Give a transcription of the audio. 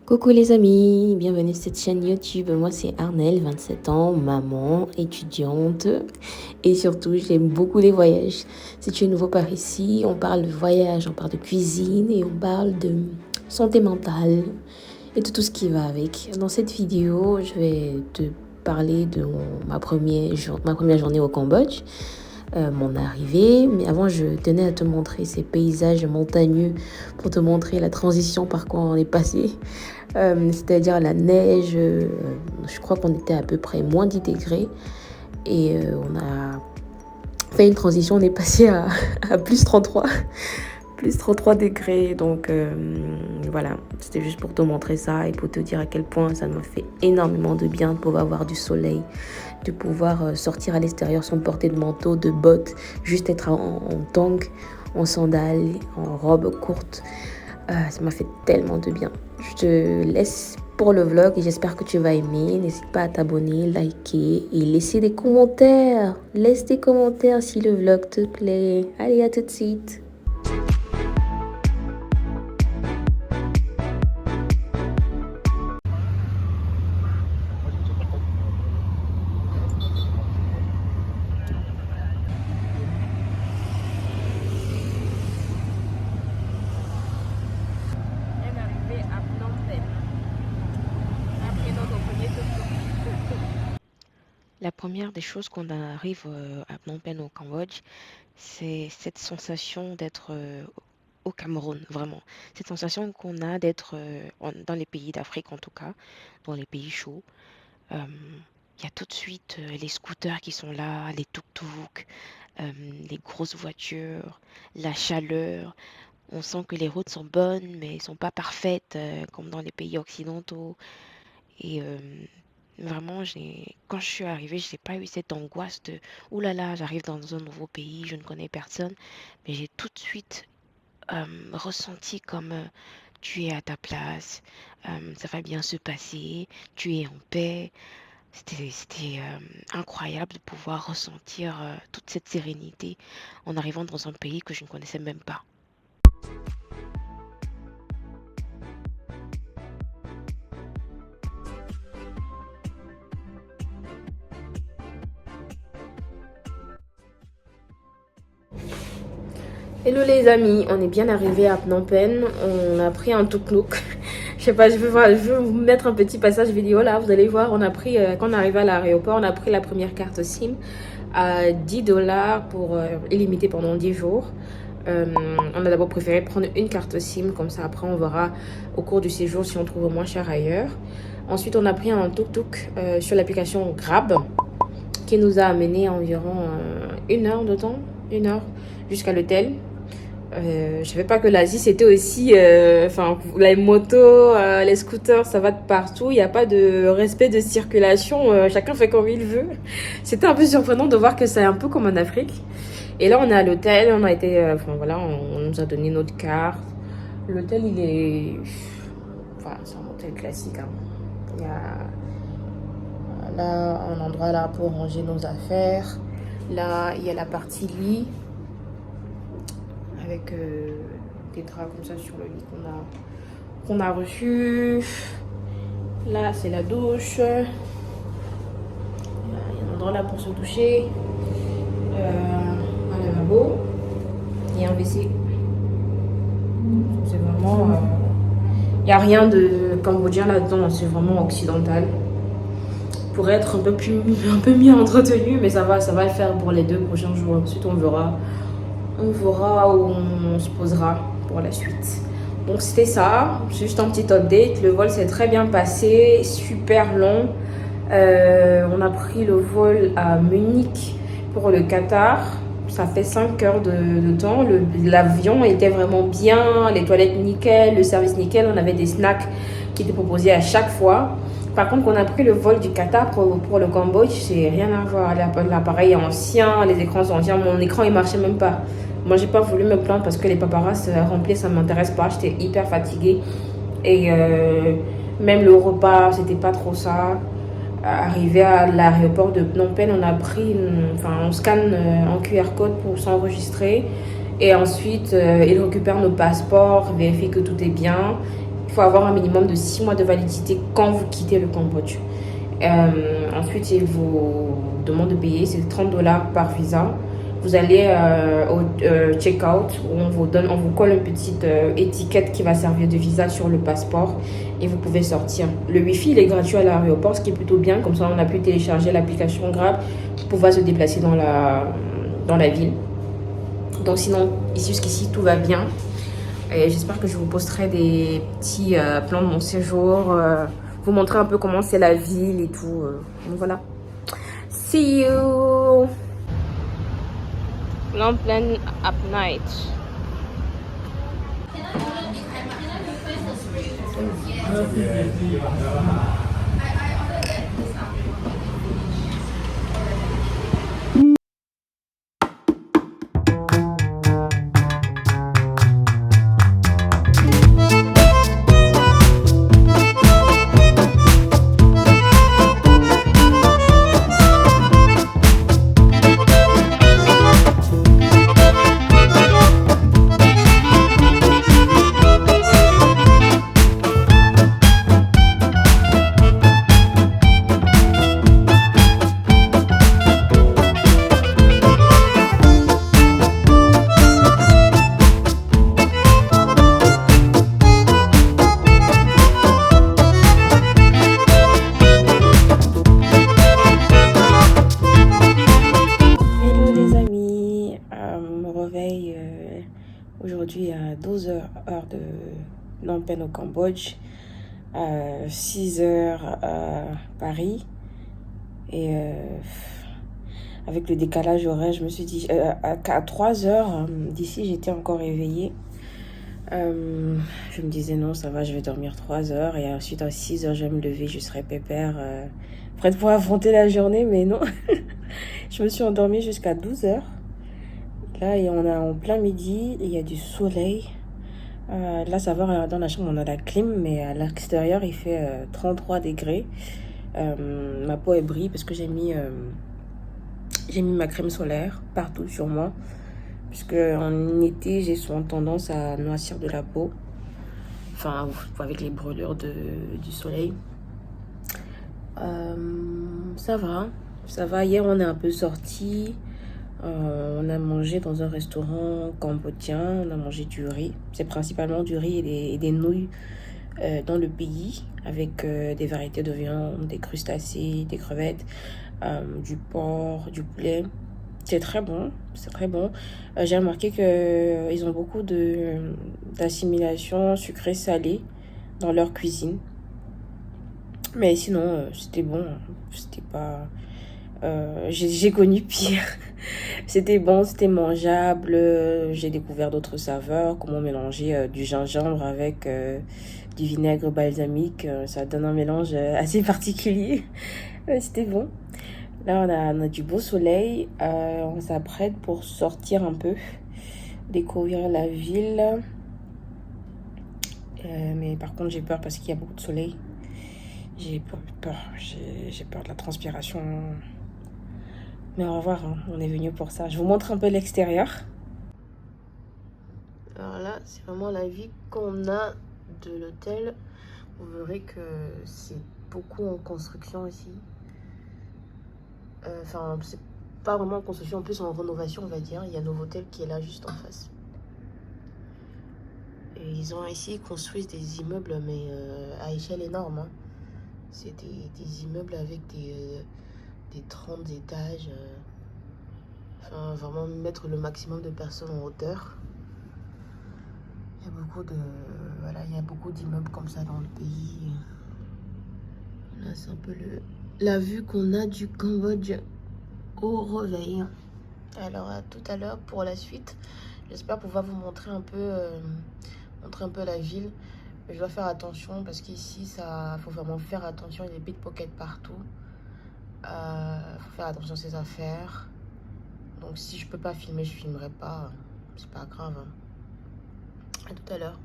Coucou les amis, bienvenue sur cette chaîne YouTube. Moi c'est Arnelle, 27 ans, maman, étudiante et surtout j'aime beaucoup les voyages. Si tu es nouveau par ici, on parle de voyage, on parle de cuisine et on parle de santé mentale et de tout ce qui va avec. Dans cette vidéo, je vais te parler de ma première journée au Cambodge. Mon arrivée, mais avant je tenais à te montrer ces paysages montagneux pour te montrer la transition par quoi on est passé, c'est-à-dire la neige. Je crois qu'on était à peu près moins 10 degrés et on a fait une transition, on est passé à plus 33 plus 33 degrés. Donc voilà, c'était juste pour te montrer ça et pour te dire à quel point ça m'a fait énormément de bien de pouvoir avoir du soleil, de pouvoir sortir à l'extérieur sans porter de manteau, de bottes, juste être en tank, en sandales, en robe courte. Ça m'a fait tellement de bien. Je te laisse pour le vlog et j'espère que tu vas aimer. N'hésite pas à t'abonner, liker et laisser des commentaires. Laisse des commentaires si le vlog te plaît. Allez, à tout de suite. La première des choses quand on arrive à Phnom Penh au Cambodge, c'est cette sensation d'être au Cameroun, vraiment. Cette sensation qu'on a d'être dans les pays d'Afrique en tout cas, dans les pays chauds. Euh, Il y a tout de suite les scooters qui sont là, les tuk-tuk, les grosses voitures, la chaleur. On sent que les routes sont bonnes, mais elles ne sont pas parfaites comme dans les pays occidentaux. Et vraiment, quand je suis arrivée, je n'ai pas eu cette angoisse de «Ouh là là, j'arrive dans un nouveau pays, je ne connais personne». Mais j'ai tout de suite ressenti comme tu es à ta place, ça va bien se passer, tu es en paix. C'était incroyable de pouvoir ressentir toute cette sérénité en arrivant dans un pays que je ne connaissais même pas. Hello les amis, on est bien arrivé à Phnom Penh. On a pris un tuk-tuk. Je sais pas, je veux vous mettre un petit passage vidéo là. Vous allez voir, on a pris, quand on est arrivé à l'aéroport, on a pris la première carte SIM à 10 $ pour illimité pendant 10 jours. On a d'abord préféré prendre une carte SIM, comme ça après on verra au cours du séjour si on trouve moins cher ailleurs. Ensuite, on a pris un tuk-tuk sur l'application Grab qui nous a amené environ 1 heure de temps, 1 heure jusqu'à l'hôtel. Je savais pas que l'Asie c'était aussi, les motos, les scooters, ça va de partout. Il n'y a pas de respect de circulation. Chacun fait comme il veut. C'était un peu surprenant de voir que c'est un peu comme en Afrique. Et là, on est à l'hôtel. On a été, on nous a donné notre carte. L'hôtel, il est, c'est un hôtel classique. Hein. Il y a là un endroit là pour ranger nos affaires. Là, il y a la partie lit avec des draps comme ça sur le lit qu'on a reçu. Là, c'est la douche. Il y a un endroit là pour se doucher. Un lavabo et un WC. C'est vraiment... Il n'y a rien de cambodgien là-dedans, c'est vraiment occidental. Pour être un peu mieux entretenu, mais ça va le faire pour les 2 prochains jours. Ensuite, on verra où on se posera pour la suite. Donc c'était ça, juste un petit update. Le vol s'est très bien passé, super long. On a pris le vol à Munich pour le Qatar. Ça fait 5 heures de temps. L'avion était vraiment bien, les toilettes nickel, le service nickel. On avait des snacks qui étaient proposés à chaque fois. Par contre, quand on a pris le vol du Qatar pour le Cambodge, c'est rien à voir. L'appareil est ancien, les écrans sont anciens. Mon écran, il marchait même pas. Moi, j'ai pas voulu me plaindre parce que les paparazzi remplis, ça m'intéresse pas. J'étais hyper fatiguée. Et même le repas, c'était pas trop ça. Arrivé à l'aéroport de Phnom Penh, on scanne un QR code pour s'enregistrer. Et ensuite, ils récupèrent nos passeports, vérifient que tout est bien. faut avoir un minimum de 6 mois de validité quand vous quittez le Cambodge. Ensuite, il vous demande de payer, c'est 30 dollars par visa. Vous allez au check-out où on vous colle une petite étiquette qui va servir de visa sur le passeport et vous pouvez sortir. Le Wi-Fi, il est gratuit à l'aéroport, ce qui est plutôt bien. Comme ça, on a pu télécharger l'application Grab pour pouvoir se déplacer dans la ville. Donc sinon, ici jusqu'ici, tout va bien. Et j'espère que je vous posterai des petits plans de mon séjour, vous montrer un peu comment c'est la ville et tout. Donc voilà. See you! Phnom Penh at night. Aujourd'hui à 12h heure de Phnom Penh au Cambodge, 6h à Paris et avec le décalage horaire je me suis dit à 3h d'ici j'étais encore éveillée. Je me disais non ça va, je vais dormir 3 heures et ensuite à 6h je vais me lever, je serai pépère prête pour affronter la journée, mais non. Je me suis endormie jusqu'à 12h. Là, on est en plein midi, il y a du soleil. Là, ça va, dans la chambre, on a la clim, mais à l'extérieur, il fait 33 degrés. Ma peau est brille parce que j'ai mis ma crème solaire partout sur moi. Puisque en été, j'ai souvent tendance à noircir de la peau. Enfin, avec les brûlures du soleil. Ça va. Hier, on est un peu sortis. On a mangé dans un restaurant cambodgien, on a mangé du riz. C'est principalement du riz et des nouilles dans le pays, avec des variétés de viande, des crustacés, des crevettes, du porc, du poulet. C'est très bon, c'est très bon. J'ai remarqué qu'ils ont beaucoup d'assimilation sucré-salé dans leur cuisine. Mais sinon, c'était bon, c'était pas... j'ai connu pire. C'était bon, c'était mangeable. J'ai découvert d'autres saveurs, comment mélanger du gingembre avec du vinaigre balsamique. Ça donne un mélange assez particulier. C'était bon. Là, on a du beau soleil. On s'apprête pour sortir un peu, découvrir la ville. Mais par contre, j'ai peur parce qu'il y a beaucoup de soleil. J'ai peur de la transpiration. Mais on va voir, hein. On est venu pour ça. Je vous montre un peu l'extérieur. Alors là, c'est vraiment la vue qu'on a de l'hôtel. Vous verrez que c'est beaucoup en construction ici. Enfin, c'est pas vraiment en construction, en plus en rénovation, on va dire. Il y a Novotel qui est là juste en face. Et ils ont ici, ils construisent des immeubles, mais à échelle énorme, hein. C'est des immeubles avec des 30 étages. Enfin, vraiment mettre le maximum de personnes en hauteur. Il y a beaucoup d'immeubles comme ça dans le pays. Là, c'est un peu la vue qu'on a du Cambodge au réveil. Alors, à tout à l'heure pour la suite. J'espère pouvoir vous montrer un peu la ville. Je dois faire attention parce qu'ici, faut vraiment faire attention. Il y a des pickpockets partout. Faut faire attention à ses affaires. Donc si je peux pas filmer, je filmerai pas. C'est pas grave. À tout à l'heure.